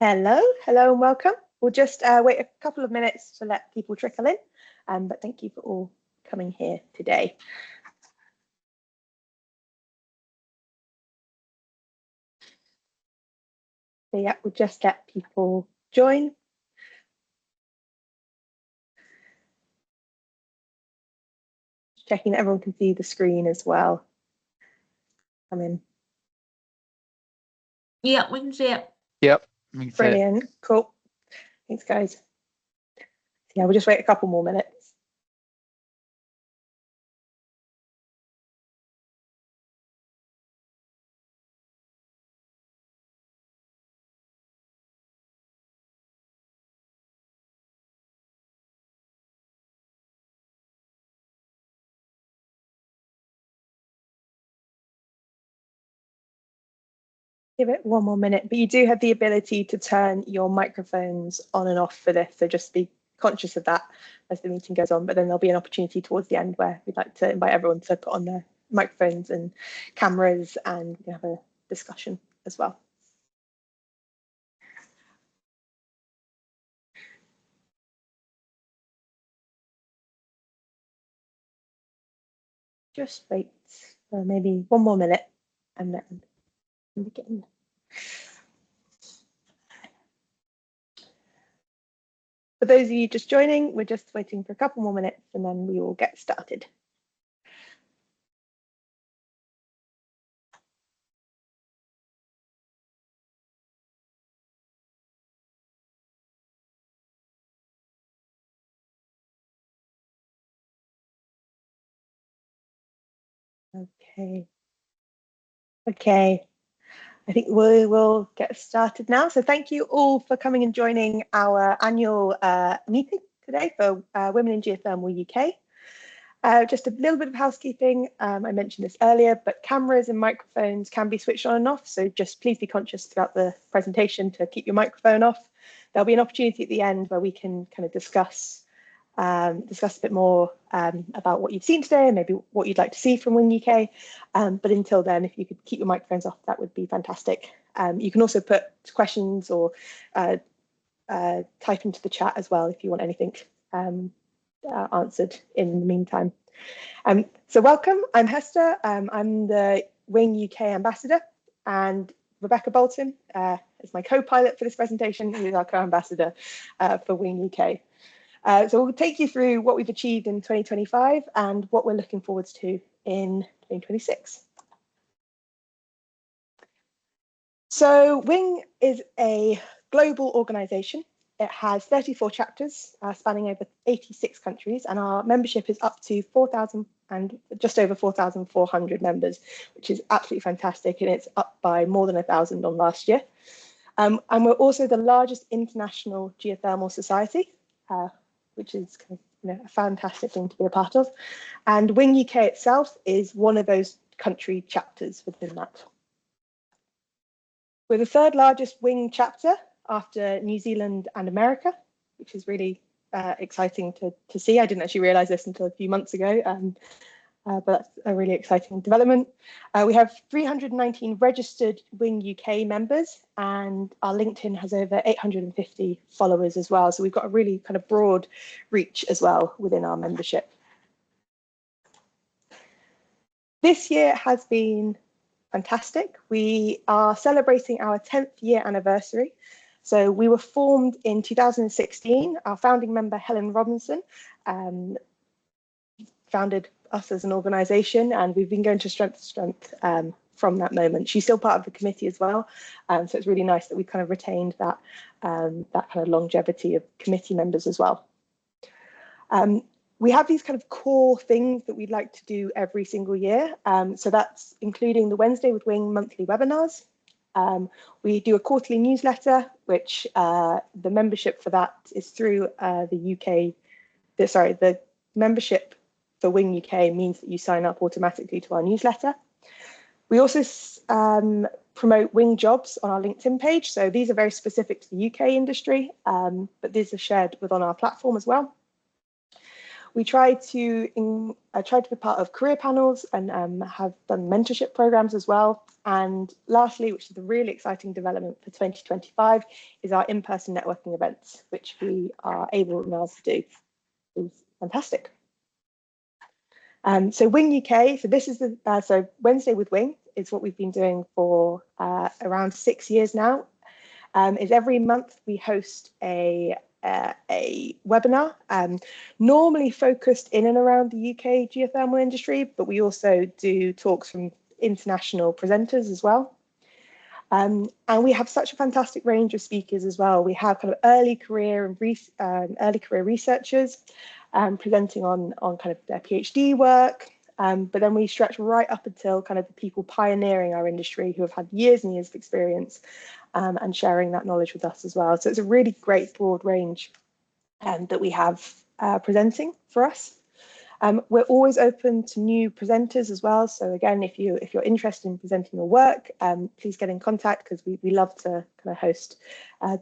Hello and welcome. We'll just wait a couple of minutes to let people trickle in, but thank you for all coming here today. So yeah, we'll just let people join. Checking that everyone can see the screen as well. Come in. Yeah, we can see it. Yep. We can Brilliant. see it. Cool. Thanks, guys. So yeah, we'll just wait a couple more minutes. Give it one more minute, but you do have the ability to turn your microphones on and off for this, so just be conscious of that as the meeting goes on. But then there'll be an opportunity towards the end where we'd like to invite everyone to put on their microphones and cameras, and we can have a discussion as well. Just wait for maybe one more minute and then begin. For those of you just joining, we're just waiting for a couple more minutes and then we will get started. Okay. I think we will get started now. So thank you all for coming and joining our annual meeting today for Women in Geothermal UK. Just a little bit of housekeeping. I mentioned this earlier, but cameras and microphones can be switched on and off. So just please be conscious throughout the presentation to keep your microphone off. There'll be an opportunity at the end where we can kind of discuss a bit more about what you've seen today and maybe what you'd like to see from Wing UK. But until then, if you could keep your microphones off, that would be fantastic. You can also put questions or type into the chat as well if you want anything answered in the meantime. So welcome, I'm Hester. I'm the Wing UK ambassador, and Rebecca Bolton is my co-pilot for this presentation, who is our co-ambassador for Wing UK. So we'll take you through what we've achieved in 2025 and what we're looking forward to in 2026. So Wing is a global organisation. It has 34 chapters spanning over 86 countries, and our membership is up to 4,000 and just over 4,400 members, which is absolutely fantastic, and it's up by more than 1,000 on last year. And we're also the largest international geothermal society, which is kind of, a fantastic thing to be a part of. And Wing UK itself is one of those country chapters within that. We're the third largest Wing chapter after New Zealand and America, which is really exciting to see. I didn't actually realise this until a few months ago, but that's a really exciting development. We have 319 registered Wing UK members, and our LinkedIn has over 850 followers as well. So we've got a really kind of broad reach as well within our membership. This year has been fantastic. We are celebrating our 10th year anniversary. So we were formed in 2016. Our founding member, Helen Robinson, founded us as an organisation, and we've been going to strength to strength from that moment. She's still part of the committee as well, so it's really nice that we've kind of retained that that kind of longevity of committee members as well. We have these kind of core things that we'd like to do every single year. So that's including the Wednesday with Wing monthly webinars. We do a quarterly newsletter, which the membership for that is through the membership for Wing UK means that you sign up automatically to our newsletter. We also promote Wing jobs on our LinkedIn page. So these are very specific to the UK industry, but these are shared within our platform as well. We try to be part of career panels and have done mentorship programs as well. And lastly, which is the really exciting development for 2025, is our in-person networking events, which we are able now to do. It's fantastic. So Wing UK, so this is the so Wednesday with Wing is what we've been doing for around 6 years now. Is every month we host a webinar, normally focused in and around the UK geothermal industry, but we also do talks from international presenters as well. And we have such a fantastic range of speakers as well. We have kind of early career researchers presenting on kind of their PhD work, but then we stretch right up until kind of the people pioneering our industry who have had years and years of experience and sharing that knowledge with us as well. So it's a really great broad range that we have presenting for us. We're always open to new presenters as well. So again, if you're interested in presenting your work, please get in contact, because we love to kind of host a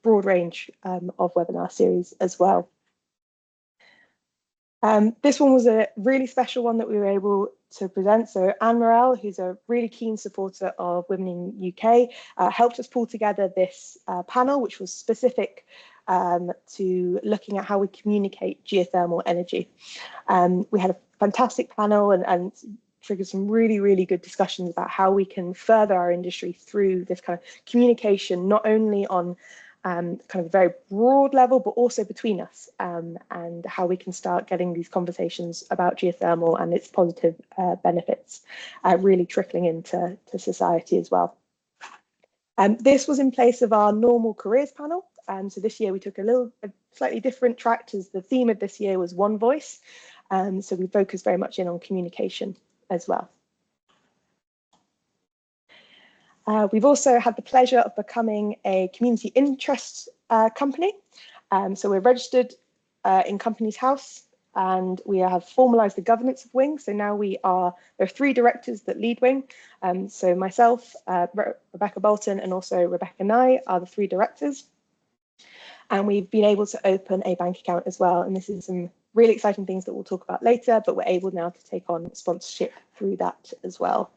broad range of webinar series as well. This one was a really special one that we were able to present. So Anne Morel, who's a really keen supporter of Women in UK, helped us pull together this panel, which was specific to looking at how we communicate geothermal energy. We had a fantastic panel and triggered some really, really good discussions about how we can further our industry through this kind of communication, not only on kind of a very broad level, but also between us, and how we can start getting these conversations about geothermal and its positive benefits really trickling into society as well. This was in place of our normal careers panel. So this year we took a slightly different track, as the theme of this year was one voice. So we focused very much in on communication as well. We've also had the pleasure of becoming a community interest company. So we're registered in Companies House, and we have formalised the governance of Wing. So now there are 3 directors that lead Wing. So myself, Rebecca Bolton, and also Rebecca Nye are the 3 directors. And we've been able to open a bank account as well. And this is some really exciting things that we'll talk about later, but we're able now to take on sponsorship through that as well.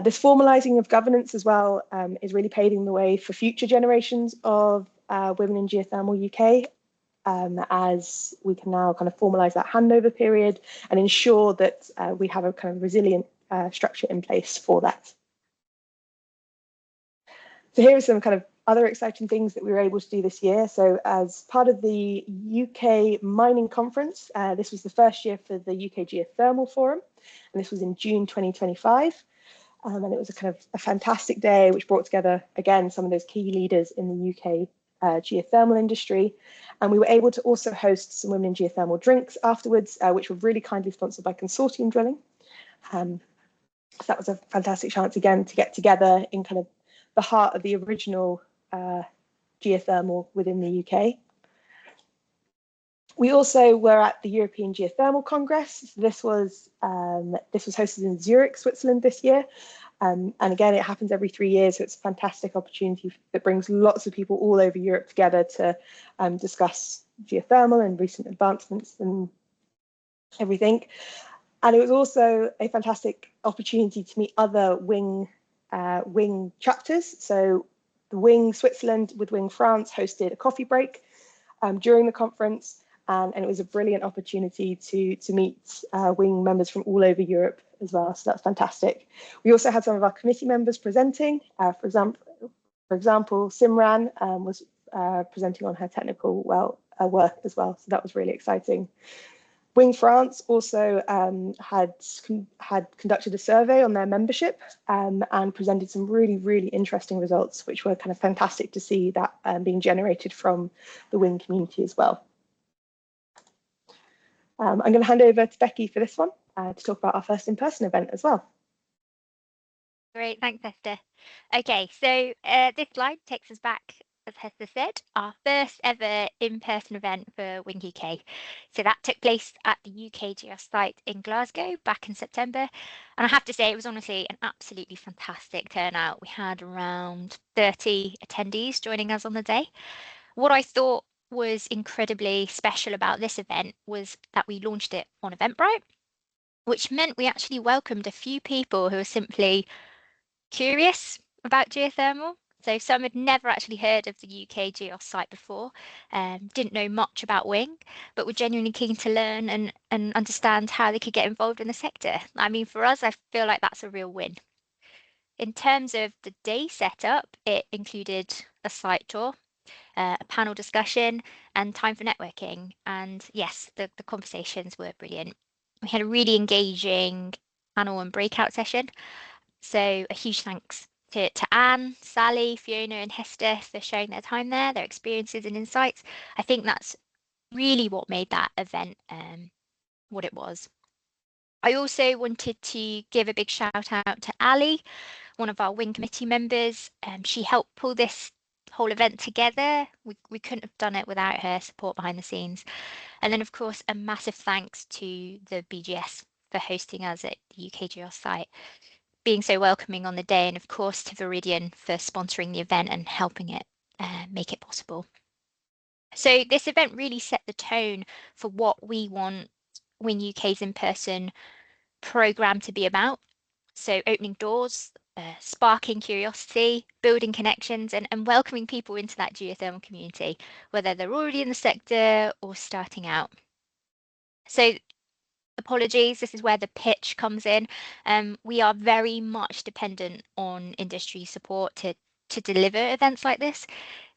This formalising of governance as well is really paving the way for future generations of Women in Geothermal UK, as we can now kind of formalise that handover period and ensure that we have a kind of resilient structure in place for that. So here are some kind of other exciting things that we were able to do this year. So as part of the UK Mining Conference, this was the first year for the UK Geothermal Forum, and this was in June 2025. And it was a kind of a fantastic day, which brought together, again, some of those key leaders in the UK geothermal industry. And we were able to also host some Women in Geothermal drinks afterwards, which were really kindly sponsored by Consortium Drilling. So that was a fantastic chance, again, to get together in kind of the heart of the original geothermal within the UK. We also were at the European Geothermal Congress. This was hosted in Zurich, Switzerland this year. And again, it happens every 3 years, so it's a fantastic opportunity that brings lots of people all over Europe together to discuss geothermal and recent advancements and everything. And it was also a fantastic opportunity to meet other Wing chapters. So the Wing Switzerland with Wing France hosted a coffee break during the conference. And it was a brilliant opportunity to meet Wing members from all over Europe as well. So that's fantastic. We also had some of our committee members presenting. For example, Simran was presenting on her technical work as well. So that was really exciting. Wing France also had conducted a survey on their membership and presented some really, really interesting results, which were kind of fantastic to see that being generated from the Wing community as well. I'm going to hand over to Becky for this one to talk about our first in-person event as well. Great, thanks, Hester. Okay, so this slide takes us back, as Hester said, our first ever in-person event for Wing UK. So that took place at the UK GS site in Glasgow back in September. And I have to say, it was honestly an absolutely fantastic turnout. We had around 30 attendees joining us on the day. What I thought was incredibly special about this event was that we launched it on Eventbrite, which meant we actually welcomed a few people who were simply curious about geothermal. So some had never actually heard of the UK GEOS site before, didn't know much about Wing, but were genuinely keen to learn and understand how they could get involved in the sector. I mean, for us, I feel like that's a real win. In terms of the day setup, it included a site tour, a panel discussion, and time for networking. And yes, the conversations were brilliant. We had a really engaging panel and breakout session. So a huge thanks to Anne, Sally, Fiona, and Hester for sharing their time there, their experiences and insights. I think that's really what made that event what it was. I also wanted to give a big shout out to Ali, one of our Wing committee members. She helped pull this whole event together. We couldn't have done it without her support behind the scenes. And then, of course, a massive thanks to the BGS for hosting us at the UKGR site, being so welcoming on the day, and of course to Viridian for sponsoring the event and helping it make it possible. So this event really set the tone for what we want Wing UK's in-person programme to be about. So opening doors, sparking curiosity, building connections, and welcoming people into that geothermal community, whether they're already in the sector or starting out. So apologies, this is where the pitch comes in. We are very much dependent on industry support to deliver events like this.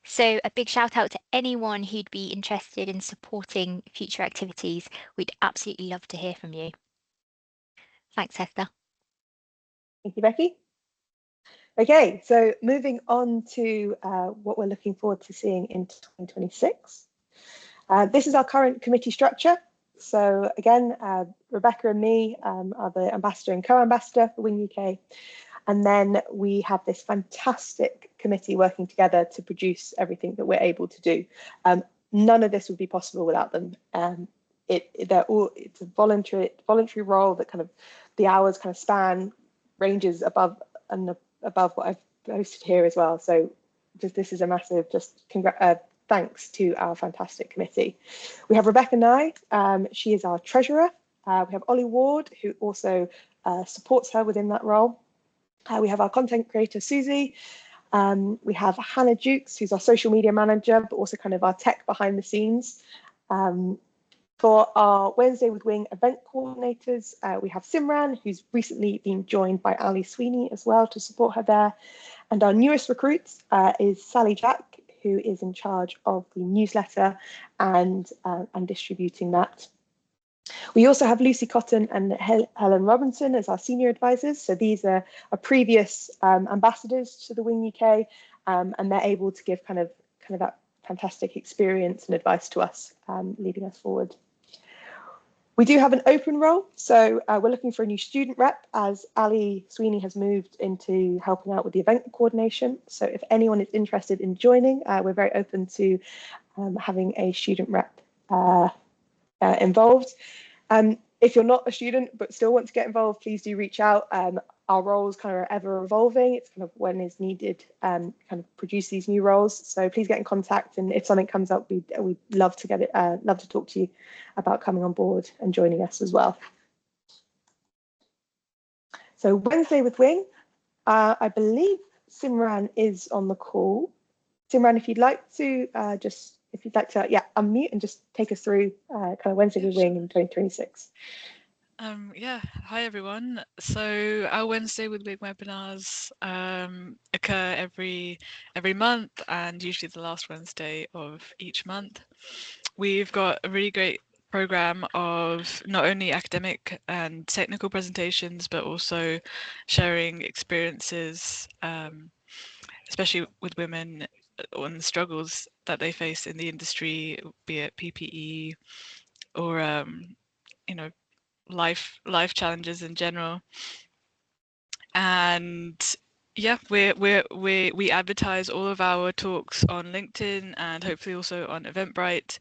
So a big shout out to anyone who'd be interested in supporting future activities. We'd absolutely love to hear from you. Thanks, Hester. Thank you, Becky. Okay, so moving on to what we're looking forward to seeing in 2026. This is our current committee structure. So again, Rebecca and me are the ambassador and co-ambassador for Wing UK. And then we have this fantastic committee working together to produce everything that we're able to do. None of this would be possible without them. It's a voluntary role that kind of the hours kind of span ranges above what I've posted here as well. So this is a massive thanks to our fantastic committee. We have Rebecca Nye, she is our treasurer. We have Ollie Ward, who also supports her within that role. We have our content creator, Susie. We have Hannah Dukes, who's our social media manager, but also kind of our tech behind the scenes. For our Wednesday with Wing event coordinators, we have Simran, who's recently been joined by Ali Sweeney as well to support her there. And our newest recruit is Sally Jack, who is in charge of the newsletter and distributing that. We also have Lucy Cotton and Helen Robinson as our senior advisors. So these are previous ambassadors to the Wing UK, and they're able to give kind of that fantastic experience and advice to us, leading us forward. We do have an open role, so we're looking for a new student rep as Ali Sweeney has moved into helping out with the event coordination. So if anyone is interested in joining, we're very open to having a student rep involved. If you're not a student but still want to get involved, please do reach out. Our roles kind of are ever evolving. It's kind of when is needed, kind of produce these new roles. So please get in contact, and if something comes up, we'd love to get it. Love to talk to you about coming on board and joining us as well. So Wednesday with Wing, I believe Simran is on the call. Simran, if you'd like to unmute and just take us through kind of Wednesday with Wing in 2026. Yeah, hi everyone. So our Wednesday with Wing webinars occur every month, and usually the last Wednesday of each month. We've got a really great program of not only academic and technical presentations, but also sharing experiences, especially with women on the struggles that they face in the industry, be it PPE or life challenges in general. And yeah, we advertise all of our talks on LinkedIn and hopefully also on Eventbrite.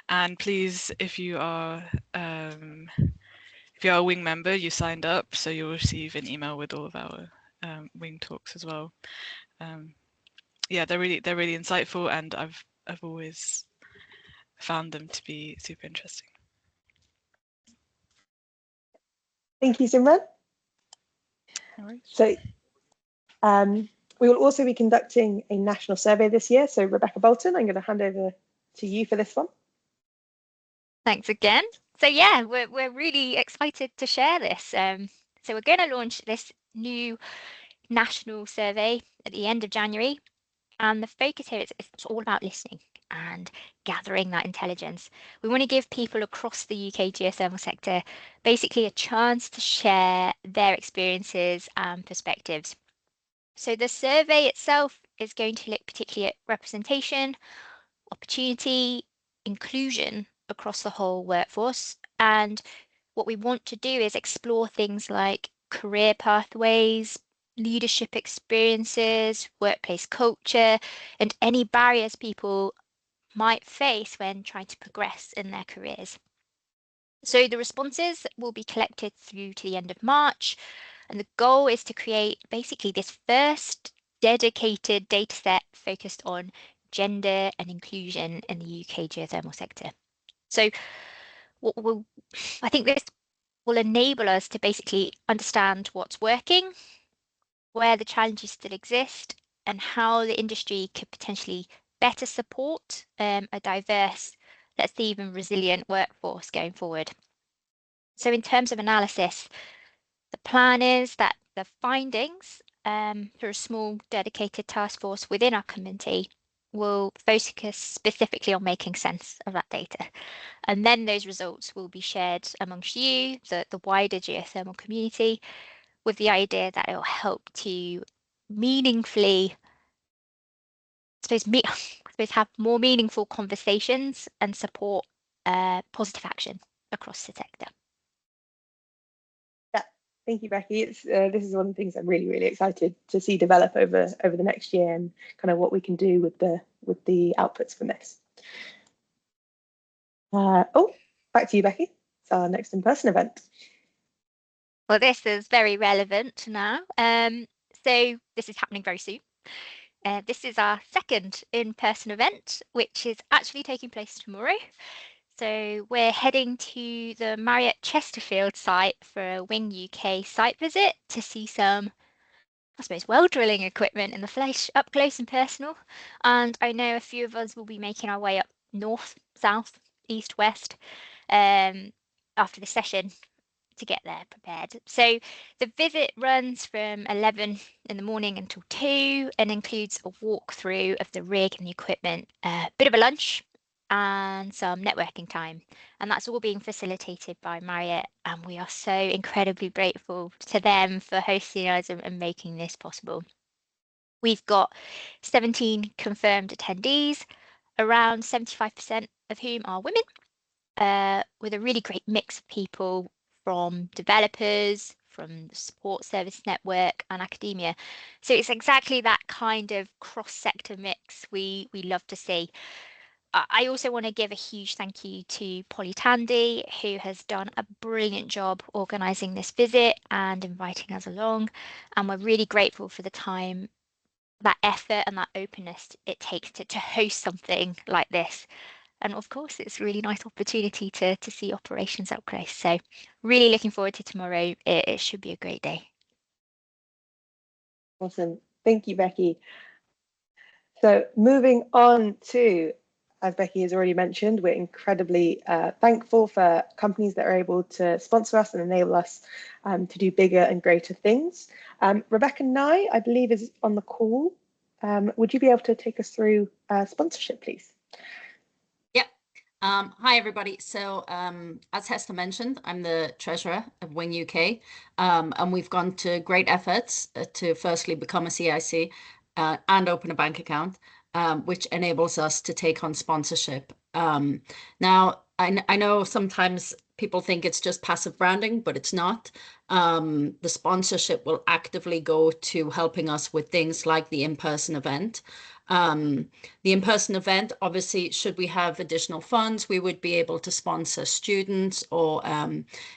And please, if you are a Wing member, you signed up, so you'll receive an email with all of our Wing talks as well. Yeah, they're really insightful, and I've always found them to be super interesting. Thank you, Simran. No worries. So we will also be conducting a national survey this year. So Rebecca Bolton, I'm going to hand over to you for this one. Thanks again. So yeah, we're really excited to share this. So we're going to launch this new national survey at the end of January, and the focus here is it's all about listening and gathering that intelligence. We want to give people across the UK geothermal sector basically a chance to share their experiences and perspectives. So the survey itself is going to look particularly at representation, opportunity, inclusion across the whole workforce. And what we want to do is explore things like career pathways, leadership experiences, workplace culture, and any barriers people might face when trying to progress in their careers. So the responses will be collected through to the end of March, and the goal is to create basically this first dedicated data set focused on gender and inclusion in the UK geothermal sector. So I think this will enable us to basically understand what's working, where the challenges still exist, and how the industry could potentially better support a diverse, let's say even resilient workforce going forward. So in terms of analysis, the plan is that the findings through a small dedicated task force within our committee will focus specifically on making sense of that data. And then those results will be shared amongst you, the wider geothermal community, with the idea that it will help to meaningfully, I suppose, have more meaningful conversations and support positive action across the sector. Thank you, Becky. This is one of the things I'm really, really excited to see develop over the next year, and kind of what we can do with the outputs from this. Back to you, Becky. It's our next in-person event. Well, this is very relevant now. So this is happening very soon. This is our second in-person event, which is actually taking place tomorrow. So we're heading to the Marriott Chesterfield site for a Wing UK site visit to see some, I suppose, well drilling equipment in the flesh, up close and personal. And I know a few of us will be making our way up north, south, east, west after the session to get there prepared. So the visit runs from 11 in the morning until 2 and includes a walkthrough of the rig and the equipment, a bit of a lunch, and some networking time. And that's all being facilitated by Marriott. And we are so incredibly grateful to them for hosting us and making this possible. We've got 17 confirmed attendees, around 75% of whom are women, with a really great mix of people from developers, from the support service network and academia. So it's exactly that kind of cross-sector mix we love to see. I also want to give a huge thank you to Polly Tandy, who has done a brilliant job organising this visit and inviting us along. And we're really grateful for the time, that effort and that openness it takes to host something like this. And of course, it's a really nice opportunity to see operations up close. So really looking forward to tomorrow. It should be a great day. Awesome. Thank you, Becky. So moving on to, as Becky has already mentioned, we're incredibly thankful for companies that are able to sponsor us and enable us to do bigger and greater things. Rebecca Nye, I believe, is on the call. Would you be able to take us through sponsorship, please? Yep. Hi, everybody. So as Hester mentioned, I'm the treasurer of Wing UK, and we've gone to great efforts to firstly become a CIC and open a bank account, which enables us to take on sponsorship. Now, I know sometimes people think it's just passive branding, but it's not. The sponsorship will actively go to helping us with things like the in-person event. The in-person event, obviously, should we have additional funds, we would be able to sponsor students or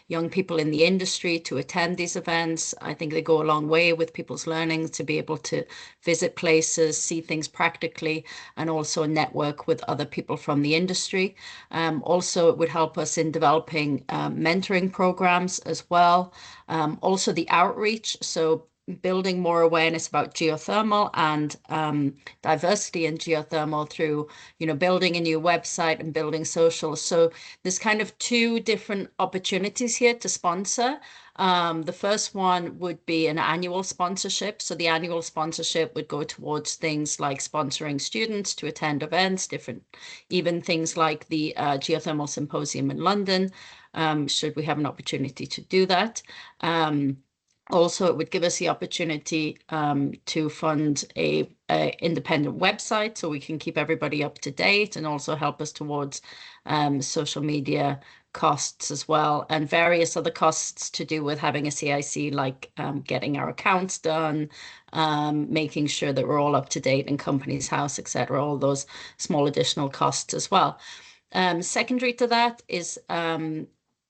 young people in the industry to attend these events. I think they go a long way with people's learning to be able to visit places, see things practically, and also network with other people from the industry. Also, it would help us in developing mentoring programs as well. Also the outreach, so building more awareness about geothermal and diversity in geothermal through, building a new website and building social. So there's kind of two different opportunities here to sponsor. The first one would be an annual sponsorship. So the annual sponsorship would go towards things like sponsoring students to attend events, even things like the Geothermal Symposium in London, should we have an opportunity to do that. Also, it would give us the opportunity to fund a independent website so we can keep everybody up to date, and also help us towards social media costs as well, and various other costs to do with having a CIC, like getting our accounts done, making sure that we're all up to date in Companies House, etc. All those small additional costs as well. Secondary to that is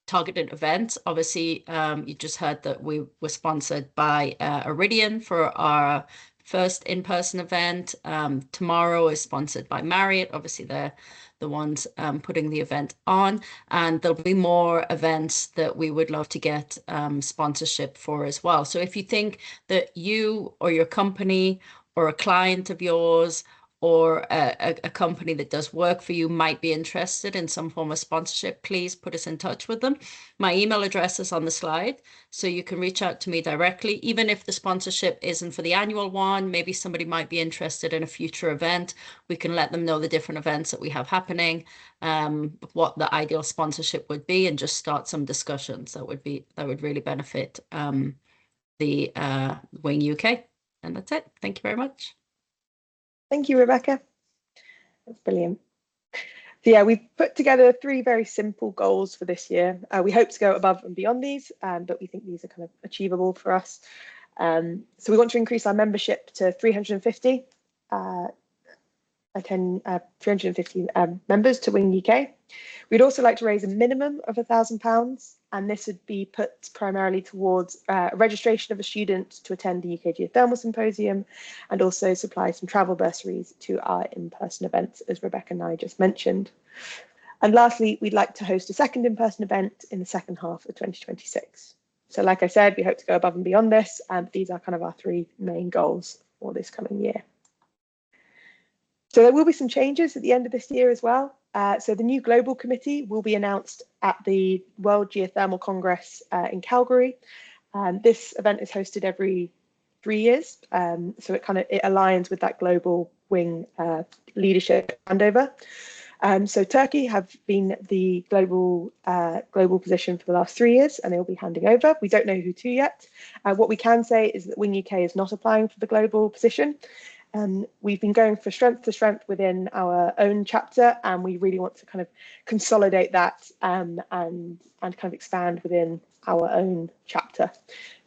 targeted events. Obviously, you just heard that we were sponsored by Iridian for our first in-person event. Tomorrow is sponsored by Marriott. Obviously, they're the ones putting the event on, and there'll be more events that we would love to get sponsorship for as well. So if you think that you or your company or a client of yours or a company that does work for you might be interested in some form of sponsorship, please put us in touch with them. My email address is on the slide, so you can reach out to me directly. Even if the sponsorship isn't for the annual one, maybe somebody might be interested in a future event. We can let them know the different events that we have happening, what the ideal sponsorship would be, and just start some discussions. That would really benefit the Wing UK. And that's it. Thank you very much. Thank you, Rebecca. That's brilliant. So yeah, we've put together 3 very simple goals for this year. We hope to go above and beyond these, but we think these are kind of achievable for us. So we want to increase our membership to 350, 350 members to Wing UK. We'd also like to raise a minimum of £1,000, and this would be put primarily towards registration of a student to attend the UK Geothermal Symposium, and also supply some travel bursaries to our in-person events, as Rebecca and I just mentioned. And lastly, we'd like to host a second in-person event in the second half of 2026. So like I said, we hope to go above and beyond this, and these are kind of our 3 main goals for this coming year. So there will be some changes at the end of this year as well. So the new global committee will be announced at the World Geothermal Congress in Calgary. This event is hosted every 3 years, so it aligns with that global Wing leadership handover. So Turkey have been the global position for the last 3 years, and they will be handing over. We don't know who to yet. What we can say is that Wing UK is not applying for the global position. We've been going for strength to strength within our own chapter, and we really want to kind of consolidate that and kind of expand within our own chapter.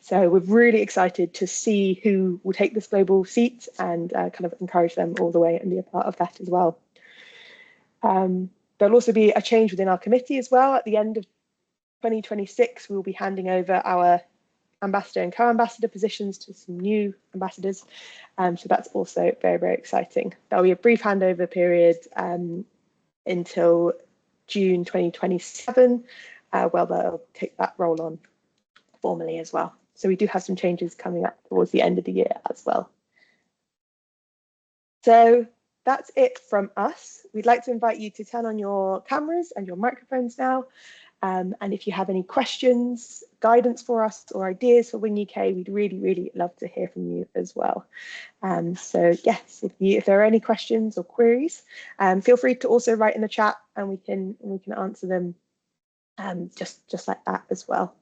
So we're really excited to see who will take this global seat, and kind of encourage them all the way and be a part of that as well. There'll also be a change within our committee as well. At the end of 2026, we'll be handing over our ambassador and co-ambassador positions to some new ambassadors. So that's also very, very exciting. There'll be a brief handover period until June 2027, where they'll take that role on formally as well. So we do have some changes coming up towards the end of the year as well. So that's it from us. We'd like to invite you to turn on your cameras and your microphones now. And if you have any questions, guidance for us, or ideas for Wing UK, we'd really, really love to hear from you as well. So yes, if there are any questions or queries, feel free to also write in the chat, and we can answer them just like that as well.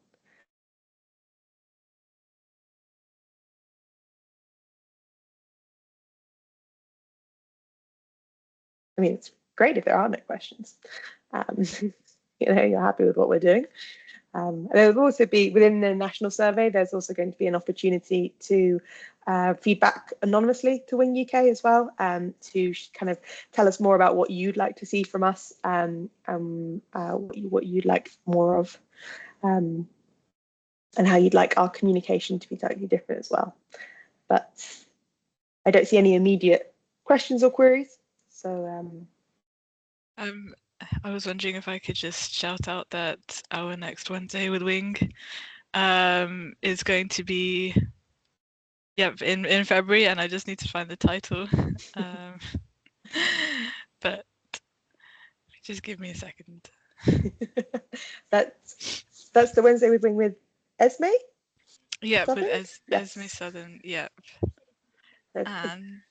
I mean, it's great if there are no questions. You're happy with what we're doing. There will also be, within the national survey, there's also going to be an opportunity to feedback anonymously to Wing UK as well, to kind of tell us more about what you'd like to see from us, what you'd like more of, and how you'd like our communication to be totally different as well. But I don't see any immediate questions or queries, so I was wondering if I could just shout out that our next Wednesday with Wing is going to be in February, and I just need to find the title. But just give me a second. that's the Wednesday with Wing with Esme? Yeah, Southern? with Yes. Esme Southern, yeah. That's- And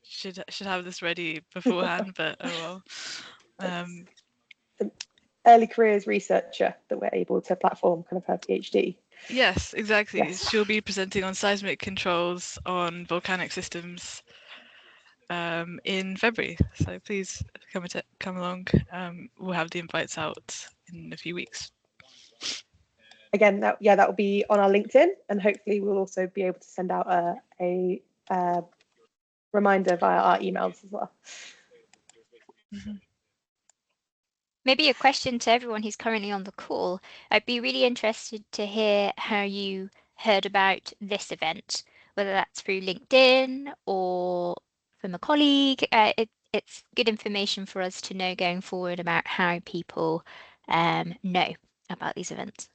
should have this ready beforehand, but oh well. The early careers researcher that we're able to platform kind of her PhD. Yes, exactly. Yes. She'll be presenting on seismic controls on volcanic systems in February. So please come along. We'll have the invites out in a few weeks. Again, that will be on our LinkedIn, and hopefully we'll also be able to send out a reminder via our emails as well. Mm-hmm. Maybe a question to everyone who's currently on the call. I'd be really interested to hear how you heard about this event, whether that's through LinkedIn or from a colleague. It's good information for us to know going forward about how people know about these events.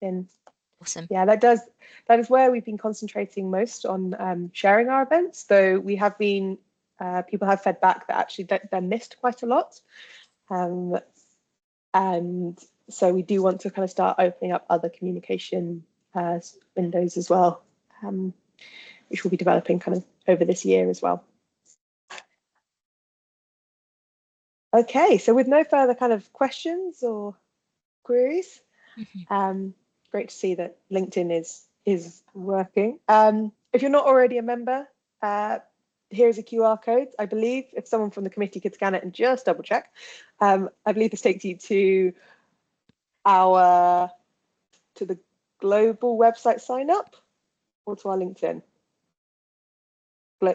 And Awesome. yeah, that is where we've been concentrating most on sharing our events. Though we have been, people have fed back that actually they're missed quite a lot, and so we do want to kind of start opening up other communication windows as well, which we'll be developing kind of over this year as well. Okay, so with no further kind of questions or queries, great to see that LinkedIn is working. If you're not already a member, here's a QR code. I believe if someone from the committee could scan it and just double check, I believe this takes you to the global website sign up or to our LinkedIn.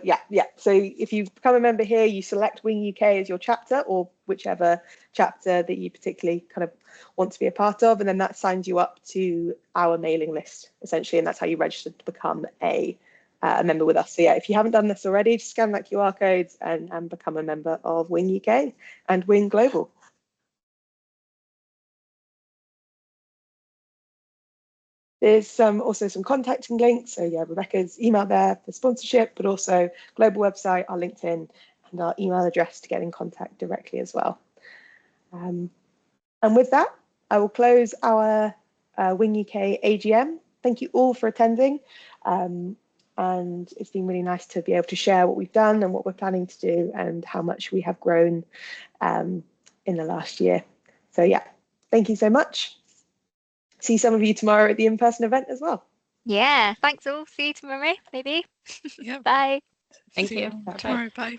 Yeah. So if you become a member here, you select Wing UK as your chapter, or whichever chapter that you particularly kind of want to be a part of, and then that signs you up to our mailing list essentially, and that's how you register to become a member with us. So yeah, if you haven't done this already, just scan that QR code and become a member of Wing UK and Wing Global. There's also some contacting links. So yeah, Rebecca's email there for sponsorship, but also global website, our LinkedIn, and our email address to get in contact directly as well. And with that, I will close our Wing UK AGM. Thank you all for attending. And it's been really nice to be able to share what we've done and what we're planning to do and how much we have grown in the last year. So yeah, thank you so much. See some of you tomorrow at the in-person event as well. Yeah, thanks all. See you tomorrow, maybe. Yep. Bye. Thank See you. you tomorrow. Bye.